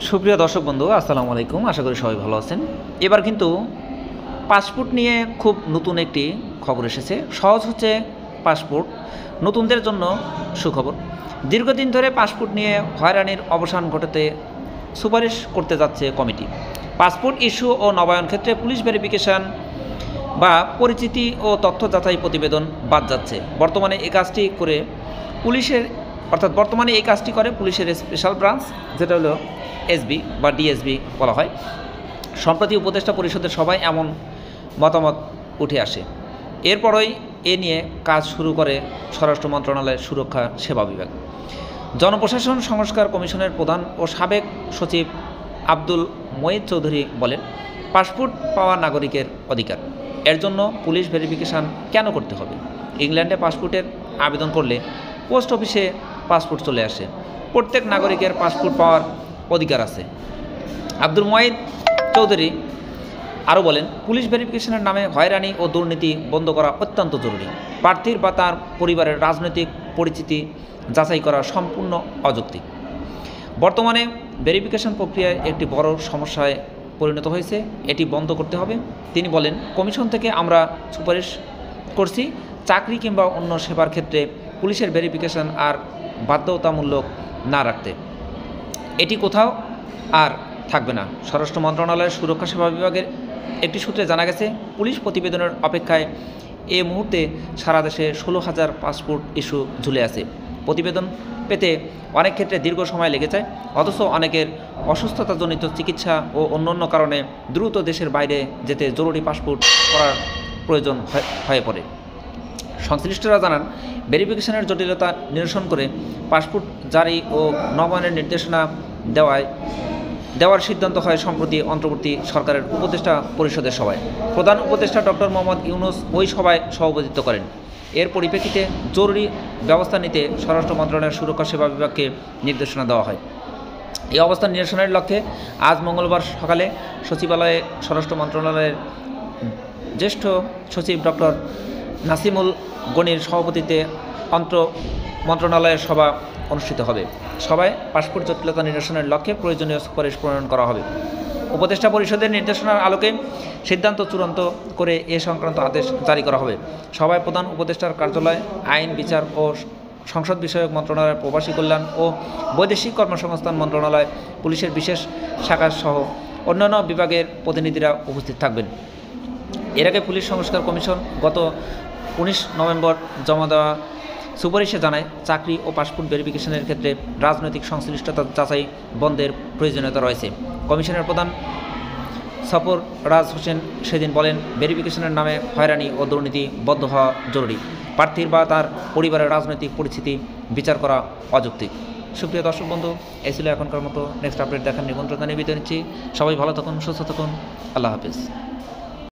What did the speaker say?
সুপ্রিয় দর্শক বন্ধু, আসসালামু আলাইকুম। আশা করি সবাই ভালো আছেন। এবার কিন্তু পাসপোর্ট নিয়ে খুব নতুন একটি খবর এসেছে। সহজ হচ্ছে পাসপোর্ট, নতুনদের জন্য সুখবর। দীর্ঘদিন ধরে পাসপোর্ট নিয়ে হয়রানির অবসান ঘটাতে সুপারিশ করতে যাচ্ছে কমিটি। পাসপোর্ট ইস্যু ও নবায়ন ক্ষেত্রে পুলিশ ভেরিফিকেশন বা পরিচিতি ও তথ্য যাচাই প্রতিবেদন বাদ যাচ্ছে। বর্তমানে এই কাজটি করে পুলিশের স্পেশাল ব্রাঞ্চ, যেটা হলো এসবি বা ডিএসবি বলা হয়। সম্প্রতি উপদেষ্টা পরিষদের সবাই এমন মতামত উঠে আসে। এরপরই এ নিয়ে কাজ শুরু করে স্বরাষ্ট্র মন্ত্রণালয়ের সুরক্ষা সেবা বিভাগ। জনপ্রশাসন সংস্কার কমিশনের প্রধান ও সাবেক সচিব আব্দুল মঈদ চৌধুরী বলেন, পাসপোর্ট পাওয়া নাগরিকের অধিকার, এর জন্য পুলিশ ভেরিফিকেশন কেন করতে হবে? ইংল্যান্ডে পাসপোর্টের আবেদন করলে পোস্ট অফিসে পাসপোর্ট চলে আসে। প্রত্যেক নাগরিকের পাসপোর্ট পাওয়ার অধিকার আছে। আব্দুল মঈদ চৌধুরী আরও বলেন, পুলিশ ভেরিফিকেশনের নামে হয়রানি ও দুর্নীতি বন্ধ করা অত্যন্ত জরুরি। প্রার্থীর বা তার পরিবারের রাজনৈতিক পরিচিতি যাচাই করা সম্পূর্ণ অযৌক্তিক। বর্তমানে ভেরিফিকেশন প্রক্রিয়ায় একটি বড় সমস্যায় পরিণত হয়েছে, এটি বন্ধ করতে হবে। তিনি বলেন, কমিশন থেকে আমরা সুপারিশ করছি, চাকরি কিংবা অন্য সেবার ক্ষেত্রে পুলিশের ভেরিফিকেশন আর বাধ্যতামূলক না রাখতে। এটি কোথাও আর থাকবে না। স্বরাষ্ট্র মন্ত্রণালয়ের সুরক্ষা সেবা বিভাগের একটি সূত্রে জানা গেছে, পুলিশ প্রতিবেদনের অপেক্ষায় এ মুহূর্তে সারা দেশে 16,000 পাসপোর্ট ইস্যু ঝুলে আছে। প্রতিবেদন পেতে অনেক ক্ষেত্রে দীর্ঘ সময় লেগে যায়, অথচ অনেকের অসুস্থতাজনিত চিকিৎসা ও অন্যান্য কারণে দ্রুত দেশের বাইরে যেতে জরুরি পাসপোর্ট করার প্রয়োজন হয়ে পড়ে। সংশ্লিষ্টরা জানান, ভেরিফিকেশনের জটিলতা নিরসন করে পাসপোর্ট জারি ও নবায়নের নির্দেশনা দেওয়ার সিদ্ধান্ত হয় সম্প্রতি অন্তর্বর্তী সরকারের উপদেষ্টা পরিষদের সভায়। প্রধান উপদেষ্টা ডক্টর মোহাম্মদ ইউনূস ওই সভায় সভাপতিত্ব করেন। এর পরিপ্রেক্ষিতে জরুরি ব্যবস্থা নিতে স্বরাষ্ট্র মন্ত্রণালয়ের সুরক্ষা সেবা বিভাগকে নির্দেশনা দেওয়া হয়। এই অবস্থা নিরসনের লক্ষ্যে আজ মঙ্গলবার সকালে সচিবালয়ে স্বরাষ্ট্র মন্ত্রণালয়ের জ্যেষ্ঠ সচিব ডক্টর নাসিমুল গনির সভাপতিত্বে মন্ত্রণালয়ের সভা অনুষ্ঠিত হবে। সভায় পাসপোর্ট জটিলতা নিরসনের লক্ষ্যে প্রয়োজনীয় সুপারিশ প্রণয়ন করা হবে। উপদেষ্টা পরিষদের নির্দেশনার আলোকে সিদ্ধান্ত চূড়ান্ত করে এ সংক্রান্ত আদেশ জারি করা হবে। সভায় প্রধান উপদেষ্টার কার্যালয়, আইন, বিচার ও সংসদ বিষয়ক মন্ত্রণালয়, প্রবাসী কল্যাণ ও বৈদেশিক কর্মসংস্থান মন্ত্রণালয়, পুলিশের বিশেষ শাখা সহ অন্যান্য বিভাগের প্রতিনিধিরা উপস্থিত থাকবেন। এর আগে পুলিশ সংস্কার কমিশন গত 19 নভেম্বর জমা দেওয়া সুপারিশে জানায়, চাকরি ও পাসপোর্ট ভেরিফিকেশনের ক্ষেত্রে রাজনৈতিক সংশ্লিষ্টতা যাচাই বন্ধের প্রয়োজনীয়তা রয়েছে। কমিশনের প্রধান সফর রাজ হোসেন সেদিন বলেন, ভেরিফিকেশনের নামে হয়রানি ও দুর্নীতি বন্ধ হওয়া জরুরি। প্রার্থীর বা তার পরিবারের রাজনৈতিক পরিস্থিতি বিচার করা অযৌক্তিক। সুপ্রিয় দর্শক বন্ধু, এই ছিল এখনকার মতো। নেক্সট আপডেট দেখার নিমন্ত্রণ জানিয়ে বিদায় নিচ্ছি। সবাই ভালো থাকুন, সুস্থ থাকুন। আল্লাহ হাফিজ।